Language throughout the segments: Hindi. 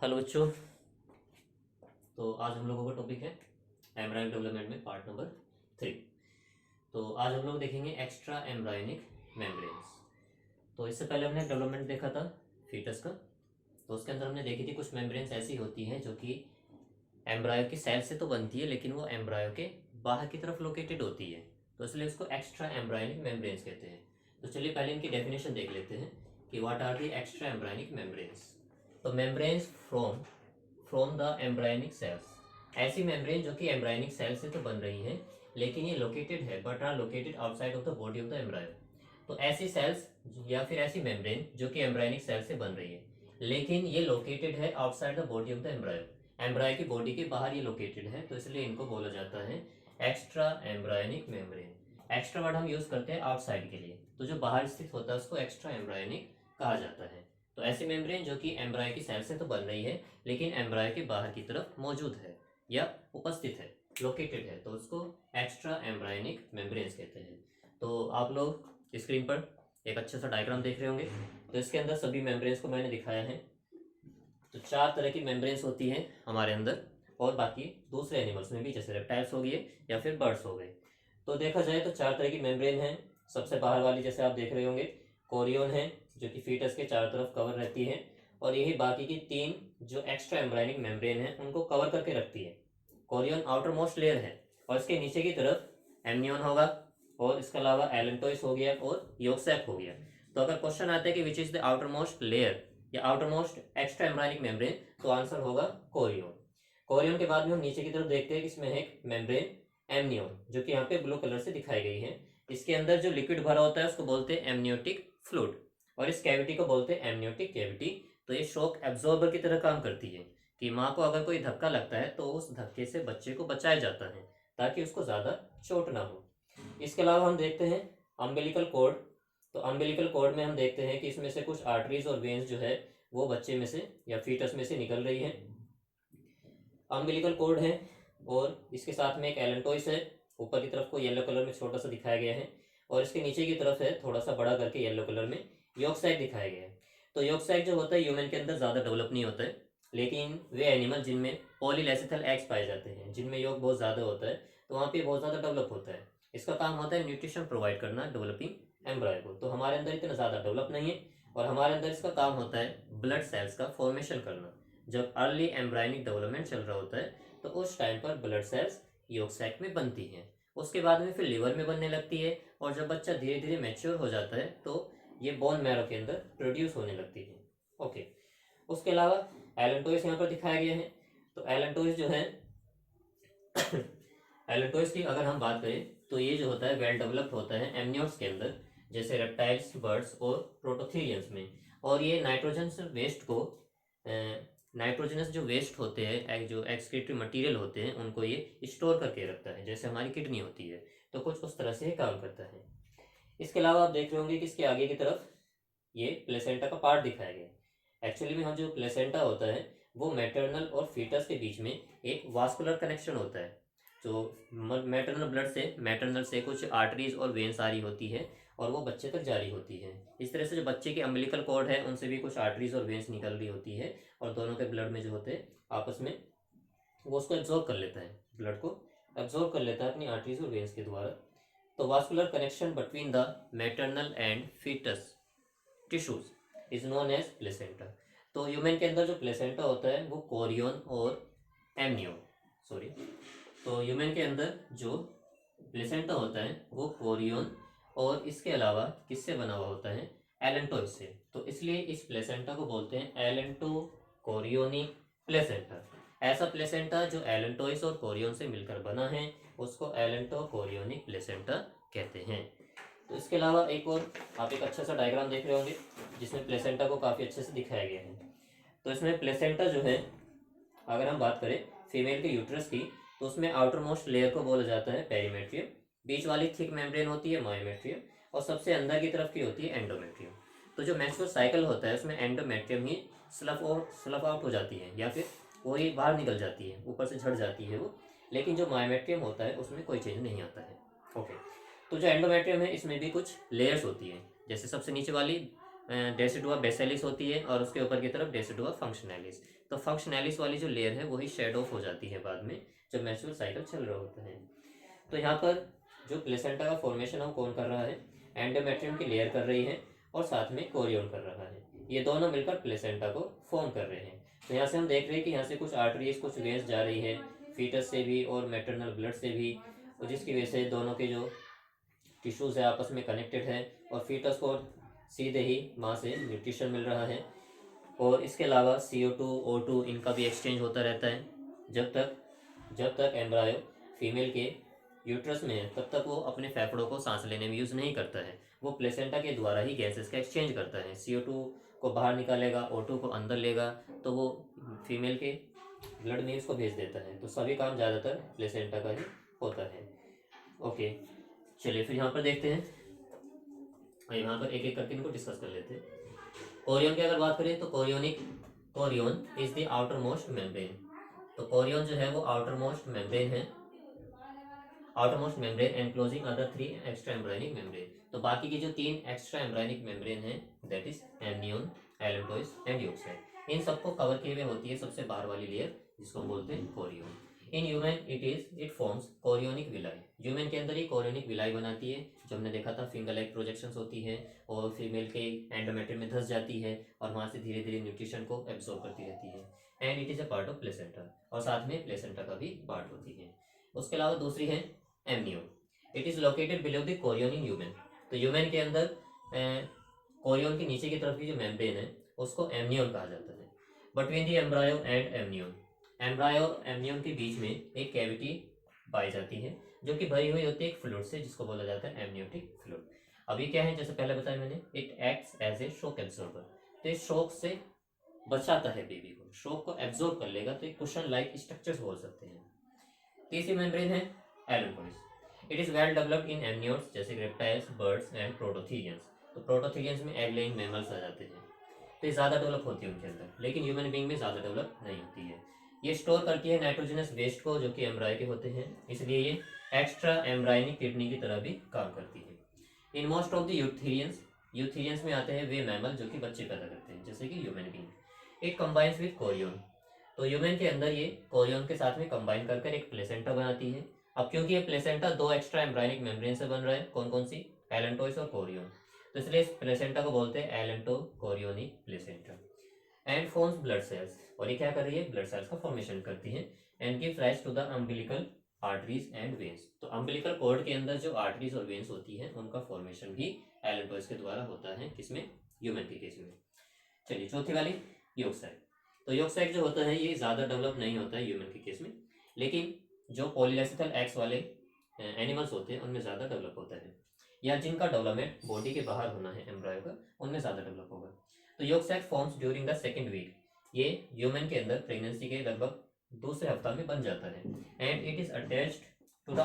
हेलो बच्चों। तो आज हम लोगों का टॉपिक है एम्ब्रायनिक डेवलपमेंट में पार्ट नंबर 3। तो आज हम लोग देखेंगे एक्स्ट्रा एम्ब्रायनिक मेम्ब्रेन्स। तो इससे पहले हमने डेवलपमेंट देखा था फीटस का। तो उसके अंदर हमने देखी थी कुछ मेम्ब्रेन्स ऐसी होती हैं जो कि एम्ब्रायो की सेल से तो बनती है, लेकिन वो एम्ब्रायो के बाहर की तरफ लोकेटेड होती है, तो इसलिए उसको एक्स्ट्रा एम्ब्रायनिक मेम्ब्रेन्स कहते हैं। तो चलिए पहले इनकी डेफिनेशन देख लेते हैं कि what are the extra embryonic membranes. तो membranes from the embryonic cells, ऐसी मेम्ब्रेन जो कि एम्ब्रायनिक सेल से तो बन रही है लेकिन ये लोकेटेड है but are located outside of the body of the embryo. तो ऐसी सेल्स या फिर ऐसी मेम्ब्रेन जो कि एम्ब्रायनिक सेल से बन रही है लेकिन ये लोकेटेड है outside the body of the embryo, embryo की बॉडी के बाहर ये लोकेटेड है, तो इसलिए इनको बोला जाता है extra embryonic membrane. Extra word हम यूज करते हैं आउटसाइड के लिए, तो जो बाहर स्थित होता है उसको एक्स्ट्रा एम्ब्रायनिक कहा जाता है। तो ऐसी मेम्ब्रेन जो कि एम्ब्रायो की सेल से तो बन रही है लेकिन एम्ब्रायो के बाहर की तरफ मौजूद है या उपस्थित है, लोकेटेड है, तो उसको एक्स्ट्रा एम्ब्रायनिक मेम्ब्रेन्स कहते हैं। तो आप लोग स्क्रीन पर एक अच्छा सा डायग्राम देख रहे होंगे। तो इसके अंदर सभी मेम्ब्रेन्स को मैंने दिखाया है। तो 4 तरह की मेम्ब्रेन्स होती हैं हमारे अंदर, और बाकी दूसरे एनिमल्स में भी, जैसे रेप्टाइल्स हो गए या फिर बर्ड्स हो गए। तो देखा जाए तो 4 तरह की मेम्ब्रेन है। सबसे बाहर वाली जैसे आप देख रहे होंगे कोरियन है, जो कि फीटस के चारों तरफ कवर रहती है, और यही बाकी की 3 जो एक्स्ट्रा एम्ब्रायनिक मेम्ब्रेन है उनको कवर करके रखती है। कोरियन आउटर मोस्ट लेयर है, और इसके नीचे की तरफ एमनियन होगा, और इसके अलावा एलेंटोइस हो गया और यॉर्क सैक हो गया। तो अगर क्वेश्चन आता है कि which is the outer most layer या outer most extra embryonic membrane, तो आंसर होगा कोरियन। कोरियन के बाद में हम नीचे की तरफ देखते हैं कि इसमें है एक मेम्ब्रेन एमनियन, जो कि यहाँ पे ब्लू कलर से दिखाई गई है। इसके अंदर जो लिक्विड भरा होता है उसको बोलते हैं एमनियोटिक फ्लूइड, और इस कैविटी को बोलते हैं एमनियोटिक कैविटी। तो ये शॉक एब्जॉर्बर की तरह काम करती है कि माँ को अगर कोई धक्का लगता है तो उस धक्के से बच्चे को बचाया जाता है ताकि उसको ज़्यादा चोट ना हो। इसके अलावा हम देखते हैं अम्बिलिकल कॉर्ड। तो अम्बिलिकल कॉर्ड में हम देखते हैं कि इसमें से कुछ आर्टरीज और वेन्स जो है वो बच्चे में से या फीटस में से निकल रही है। अम्बिलिकल कॉर्ड है, और इसके साथ में एक एलेंटोइस है, ऊपर की तरफ को येलो कलर में छोटा सा दिखाया गया है, और इसके नीचे की तरफ है थोड़ा सा बड़ा करके येलो कलर में यॉर्क सैक दिखाया गया है। तो यॉर्क सैक जो होता है ह्यूमन के अंदर ज़्यादा डेवलप नहीं होता है, लेकिन वे एनिमल जिनमें पॉलीलेसिथल एग्स पाए जाते हैं, जिनमें यॉर्क बहुत ज़्यादा होता है, तो वहाँ पे बहुत ज़्यादा डेवलप होता है। इसका काम होता है न्यूट्रिशन प्रोवाइड करना डेवलपिंग एम्ब्रायो को। तो हमारे अंदर इतना ज़्यादा डेवलप नहीं है, और हमारे अंदर इसका काम होता है ब्लड सेल्स का फॉर्मेशन करना। जब अर्ली एम्ब्रायनिक डेवलपमेंट चल रहा होता है तो उस टाइम पर ब्लड सेल्स यॉर्क सैक में बनती हैं, उसके बाद में फिर लिवर में बनने लगती है, और जब बच्चा धीरे धीरे मैच्योर हो जाता है तो ये बोन मैरो के अंदर प्रोड्यूस होने लगती है। ओके। उसके अलावा एलेंटोइस यहाँ पर दिखाया गया है। तो एलेंटोइस जो है एलेंटोइस की अगर हम बात करें तो ये जो होता है वेल डेवलप्ड होता है एमनियोट्स के अंदर, जैसे रेप्टाइल्स, बर्ड्स और प्रोटोथीरियंस में। और ये नाइट्रोजन वेस्ट को नाइट्रोजनस जो वेस्ट होते हैं, जो एक्सक्रीटरी मटेरियल होते हैं, उनको ये स्टोर करके रखता है, जैसे हमारी किडनी होती है। तो कुछ उस तरह से काम करता है। इसके अलावा आप देख रहे होंगे कि इसके आगे की तरफ ये प्लेसेंटा का पार्ट दिखाया गया है। एक्चुअली में हम जो प्लेसेंटा होता है वो मैटरनल और फीटस के बीच में एक वास्कुलर कनेक्शन होता है। जो मैटरनल ब्लड से, मैटरनल से कुछ आर्टरीज और वेन्स आ रही होती है, और वो बच्चे तक जारी होती है। इस तरह से जो बच्चे के अम्बिलिकल कॉर्ड है उनसे भी कुछ आर्टरीज और वेन्स निकल रही होती है, और दोनों के ब्लड में जो होते हैं आपस में वो उसको एब्जॉर्ब कर लेता है, ब्लड को एब्जॉर्ब कर लेता है अपनी आर्टरीज और वेन्स के द्वारा। तो vascular connection between the maternal and foetus tissues is known as placenta. तो ह्यूमन के अंदर जो प्लेसेंटा होता है वो कोरियन और एमनियन, सॉरी, तो ह्यूमन के अंदर जो प्लेसेंटा होता है वो कोरियन और इसके अलावा किससे बना हुआ होता है, एलेंटोइस से। तो इसलिए इस प्लेसेंटा को बोलते हैं एलेंटो कोरियोनिक प्लेसेंटा। ऐसा प्लेसेंटा जो एलेंटोइस और कोरियन से मिलकर बना है उसको एलेंटो कोरियोनिक प्लेसेंटा कहते हैं। तो इसके अलावा एक और आप एक अच्छा सा डायग्राम देख रहे होंगे जिसमें प्लेसेंटा को काफ़ी अच्छे से दिखाया गया है। तो इसमें प्लेसेंटा जो है, अगर हम बात करें फीमेल के यूट्रस की, तो उसमें आउटर मोस्ट लेयर को बोला जाता है पेरीमेट्रियम, बीच वाली थिक मेम्ब्रेन होती है मायोमेट्रियम, और सबसे अंदर की तरफ की होती है एंडोमेट्रियम। तो जो मेंस्ट्रुअल साइकिल होता है उसमें एंडोमेट्रियम ही स्लफ आउट हो जाती है, या फिर वो ही बाहर निकल जाती है, ऊपर से झड़ जाती है वो, लेकिन जो मायोमेट्रियम होता है उसमें कोई चेंज नहीं आता है। ओके। तो जो एंडोमेट्रियम है इसमें भी कुछ लेयर्स होती है, जैसे सबसे नीचे वाली डेसिडुआ बेसिलिस होती है और उसके ऊपर की तरफ डेसिडुआ फंक्शनैलिस। तो फंक्शनैलिस वाली जो लेयर है वही शेड ऑफ हो जाती है बाद में जब मैच्योर साइकिल चल रहा होता है। तो यहाँ पर जो प्लेसेंटा का फॉर्मेशन है वो कौन कर रहा है, एंडोमेट्रियम की लेयर कर रही है और साथ में कोरियन कर रहा है। ये दोनों मिलकर प्लेसेंटा को फॉर्म कर रहे हैं। तो यहाँ से हम देख रहे हैं कि यहाँ से कुछ आर्टरीज कुछ वेन्स जा रही है फीटस से भी और मैटरनल ब्लड से भी, और जिसकी वजह से दोनों के जो टिश्यूज है आपस में कनेक्टेड है और फीटस को सीधे ही माँ से न्यूट्रिशन मिल रहा है। और इसके अलावा CO2 O2 इनका भी एक्सचेंज होता रहता है। जब तक एम्ब्रायो फीमेल के यूट्रस में है तब तक वो अपने फेफड़ों को सांस लेने में यूज़ नहीं करता है, वो प्लेसेंटा के द्वारा ही गैसेस का एक्सचेंज करता है। CO2 को बाहर निकालेगा, O2 को अंदर लेगा, तो वो फीमेल के ब्लड में उसको भेज देता है। तो सभी काम ज़्यादातर प्लेसेंटा का ही होता है। ओके, चलिए फिर यहाँ पर देखते हैं, यहाँ पर एक एक करके इनको डिस्कस कर लेते हैं। कोरियन की अगर बात करें तो chorion is the outer most membrane. तो कोरियन जो है वो आउटर मोस्ट मेम्ब्रेन है, outer most membrane enclosing other 3 extra embryonic membrane. तो बाकी की जो 3 एक्स्ट्रा एम्ब्रायनिक मेम्ब्रेन है that is amnion, allantois and yolk sac, इन सबको कवर किए हुए होती है सबसे बाहर वाली लेयर जिसको बोलते हैं Korean. In human it forms chorionic villi. Human के अंदर ही कोरियोनिक विलाई बनाती है, जो हमने देखा था फिंगर लाइक प्रोजेक्शंस होती है और फीमेल के एंडोमेट्रियम में धंस जाती है और वहाँ से धीरे धीरे न्यूट्रिशन को एब्जॉर्ब करती रहती है। And it is a part of placenta, और साथ में प्लेसेंटा का भी पार्ट होती है। उसके अलावा दूसरी है amnion. It is located below the Korean in human. तो ह्यूमन के अंदर कोरियन के नीचे की तरफ की जो मेम्ब्रेन है उसको एमनियन कहा जाता है। Between the embryo and amnion, embryo और एमनियन के बीच में एक कैविटी पाई जाती है जो कि भरी हुई होती है एक फ्लूइड से जिसको बोला जाता है एमनियोटिक फ्लूइड। अभी क्या है, जैसे पहले बताया मैंने, it acts as a shock absorber. तो इस शॉक से बचाता है बेबी को, शॉक को एब्जॉर्ब कर लेगा, तो एक कुशन लाइक स्ट्रक्चर्स बोल सकते हैं। तीसरी मेम्ब्रेन है allantois. It is well developed in amniotes जैसे रेप्टाइल्स, बर्ड्स एंड प्रोटोथीरियंस। तो प्रोटोथीरियंस में एग लेइंग मैमल्स आ जाते हैं, तो ये ज़्यादा डेवलप होती है उनके अंदर, लेकिन ह्यूमन बींग में ज़्यादा डेवलप नहीं होती है। ये स्टोर करती है नाइट्रोजनस वेस्ट को जो कि एम्ब्रायो के होते हैं, इसलिए ये एक्स्ट्रा एम्ब्रायनिक किडनी की तरह भी काम करती है। इन मोस्ट ऑफ द यूथीरियंस में आते हैं वे मैमल जो कि बच्चे पैदा करते हैं जैसे कि human being. It combines with Korean. तो ह्यूमन के अंदर ये कोरियन के साथ में कंबाइन कर एक प्लेसेंटा बनाती है। अब क्योंकि ये प्लेसेंटा 2 एक्स्ट्रा एम्ब्रायनिक मेम्ब्रेन से बन रहा है, कौन कौन सी, एलेंटोइस और कोरियन, तो इसलिए इस प्लेसेंटा को बोलते हैं allanto chorionic placenta. And forms blood cells, और ये क्या कर रही है, ब्लड सेल्स का फॉर्मेशन करती है। And gives rise to the umbilical arteries and veins. तो अम्बिलिकल कॉर्ड के अंदर जो आर्टरीज और वेन्स होती है उनका फॉर्मेशन भी एलेंटोइस के द्वारा होता है, किसमें, ह्यूमन के केस में। चलिए चौथी वाली योग साइट। तो योग साइट जो होता है ये ज़्यादा डेवलप नहीं होता है ह्यूमन के केस में, लेकिन जो पॉलीलेसिथल एग्स वाले एनिमल्स होते हैं उनमें ज़्यादा डेवलप होता है, या जिनका डेवलपमेंट बॉडी के बाहर होना है एम्ब्रायो का, उनमें ज़्यादा डेवलप होगा। तो yolk sac forms during the second week. ये ह्यूमन के अंदर प्रेगनेंसी के लगभग दूसरे हफ्ता में बन जाता है। And it is attached to the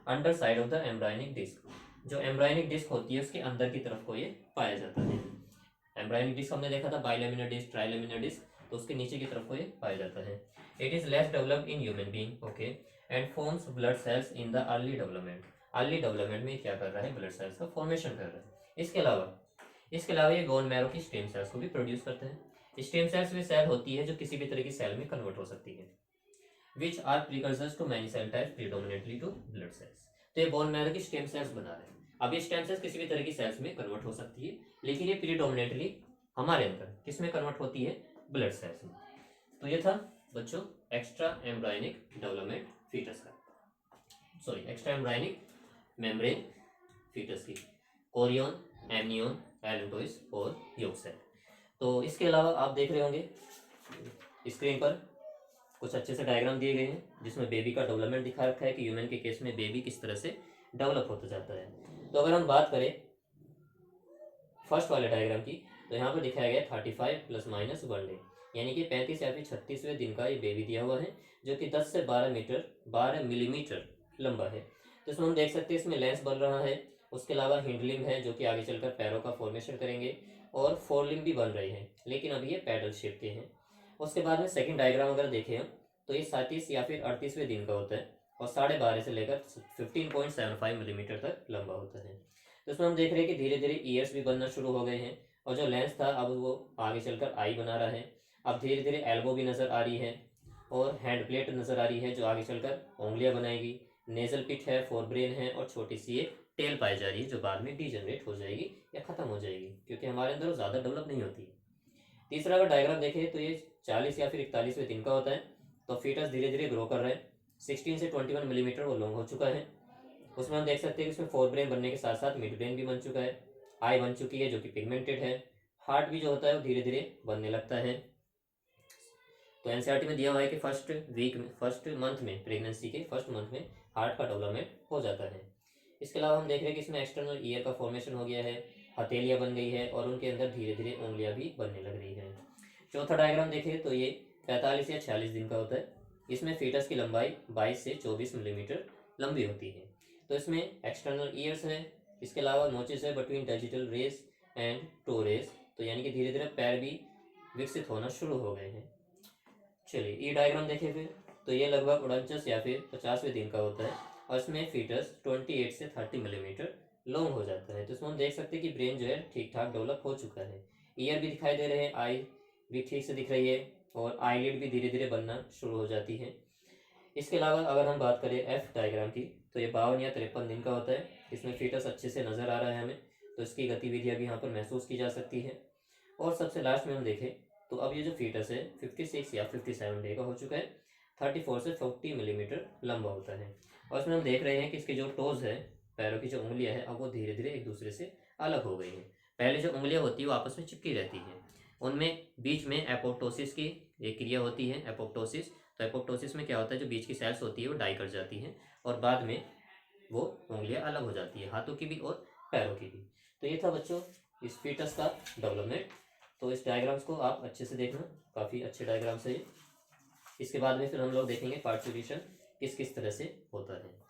underside of the embryonic disc. जो एम्ब्रायनिक डिस्क होती है उसके अंदर की तरफ को ये पाया जाता है। एम्ब्रायनिक डिस्क हमने देखा था, बाइलेमिनर डिस्क, ट्राइलेमिनर डिस्क, तो उसके नीचे की तरफ को ये पाया जाता है। It is less developed in human being, okay, and forms blood sales in the early development. Early development में क्या कर रहा है, ब्लड सेल्स का फॉर्मेशन कर रहा है। इसके अलावा ये बोन मैरो की स्टेम सेल्स को भी प्रोड्यूस करते हैं। स्टेम सेल्स में सेल होती है जो किसी भी तरह की सेल में कन्वर्ट हो सकती है, which are precursors to many cell types predominantly to blood cells. तो ये बोन मैरो की स्टेम सेल्स बना रहे हैं। अब ये स्टेम सेल्स किसी भी तरह की सेल्स में कन्वर्ट हो सकती है, लेकिन ये प्रीडोमिनेटली हमारे अंदर किस में कन्वर्ट होती है, ब्लड सेल्स में। तो ये था बच्चों एक्स्ट्रा एम्ब्रायनिक डेवलपमेंट फीटस का, sorry extra embryonic membrane foetus की, कोरियन, एमनियन, एलेंटोइस और योग सेल। तो इसके अलावा आप देख रहे होंगे स्क्रीन पर कुछ अच्छे से डायग्राम दिए गए हैं जिसमें बेबी का डेवलपमेंट दिखा रखा है कि ह्यूमन के केस में बेबी किस तरह से डेवलप होता जाता है। तो अगर हम बात करें फर्स्ट वाले डायग्राम की, तो यहाँ पर दिखाया गया 35 प्लस माइनस 1 डे, यानी कि 35 या फिर 36वें दिन का ये बेबी दिया हुआ है जो कि 10 से 12 मिलीमीटर लंबा है। तो इसमें हम देख सकते हैं इसमें लेंस बन रहा है। उसके अलावा हिंडलिंग है जो कि आगे चलकर पैरों का फॉर्मेशन करेंगे, और फोरलिंग भी बन रही है, लेकिन अभी ये पैडल शेप के हैं। उसके बाद में सेकंड डायग्राम अगर देखें हम, तो ये 37 या फिर 38वें दिन का होता है और 12.5 से लेकर 15.75 मिलीमीटर तक लंबा होता है। तो इसमें हम देख रहे हैं कि धीरे धीरे ईयर्स भी बनना शुरू हो गए हैं और जो लेंस था अब वो आगे चलकर आई बना रहा है। अब धीरे धीरे एल्बो भी नज़र आ रही है और हैंड प्लेट नज़र आ रही है जो आगे चलकर उंगलियां बनाएगी। नेजल पिट है, फोरब्रेन है और छोटी सी एक टेल पाई जा रही है जो बाद में डीजनरेट हो जाएगी या ख़त्म हो जाएगी क्योंकि हमारे अंदर वो ज़्यादा डेवलप नहीं होती। तीसरा अगर डायग्राम देखें तो ये 40 या फिर 41वें दिन का होता है। तो फीटस धीरे धीरे ग्रो कर रहा है। 16 से 21 मिलीमीटर वो लॉन्ग हो चुका है। उसमें हम देख सकते हैं कि उसमें फोर ब्रेन बनने के साथ साथ मिड ब्रेन भी बन चुका है। आई बन चुकी है जो कि पिगमेंटेड है। हार्ट भी जो होता है वो धीरे धीरे बनने लगता है। तो एनसीईआरटी में दिया हुआ है कि फर्स्ट मंथ में, प्रेगनेंसी के फर्स्ट मंथ में हार्ट का डेवलपमेंट हो जाता है। इसके अलावा हम देख रहे हैं कि इसमें एक्सटर्नल ईयर का फॉर्मेशन हो गया है, हथेलियाँ बन गई है और उनके अंदर धीरे धीरे उंगलियाँ भी बनने लग रही हैं। चौथा डायग्राम देखें तो ये 45 या 46 दिन का होता है। इसमें फीटस की लंबाई 22 से 24 मिलीमीटर लंबी होती है। तो इसमें एक्सटर्नल ईयर्स है, इसके अलावा नोचेस है between digital rays and toe rays. तो यानी कि धीरे धीरे पैर भी विकसित होना शुरू हो गए हैं। चलिए ये डायग्राम देखें फिर, तो ये लगभग 49 या फिर 50वें दिन का होता है और इसमें फीटस 28 से 30 मिलीमीटर लॉन्ग हो जाता है। तो इसमें हम देख सकते हैं कि ब्रेन जो है ठीक ठाक डेवलप हो चुका है। ईयर भी दिखाई दे रहे हैं, आई भी ठीक से दिख रही है और आईलिड भी धीरे धीरे बनना शुरू हो जाती है। इसके अलावा अगर हम बात करें एफ डायग्राम की, तो ये 52 या 53 दिन का होता है। इसमें फीटस अच्छे से नज़र आ रहा है हमें, तो इसकी गतिविधियाँ भी यहाँ पर महसूस की जा सकती है। और सबसे लास्ट में हम देखें तो अब ये जो फीटस है 56 या 57 डे का हो चुका है। 34 से 40 मिलीमीटर लंबा होता है और इसमें हम देख रहे हैं कि इसके जो टोज है, पैरों की जो उंगलियां हैं, अब वो धीरे धीरे एक दूसरे से अलग हो गई हैं। पहले जो उंगलियां होती है वो आपस में चिपकी रहती हैं, उनमें बीच में एपोप्टोसिस की एक क्रिया होती है, एपोप्टोसिस। तो एपोप्टोसिस में क्या होता है, जो बीच की सेल्स होती है वो डाई कर जाती हैं और बाद में वो उंगलियां अलग हो जाती है, हाथों की भी और पैरों की भी। तो ये था बच्चों इस फीटस का डेवलपमेंट। तो इस डायग्राम्स को आप अच्छे से देखना, काफ़ी अच्छे डायग्राम्स है ये। इसके बाद में फिर हम लोग देखेंगे पार्टिसिपेशन किस किस तरह से होता है।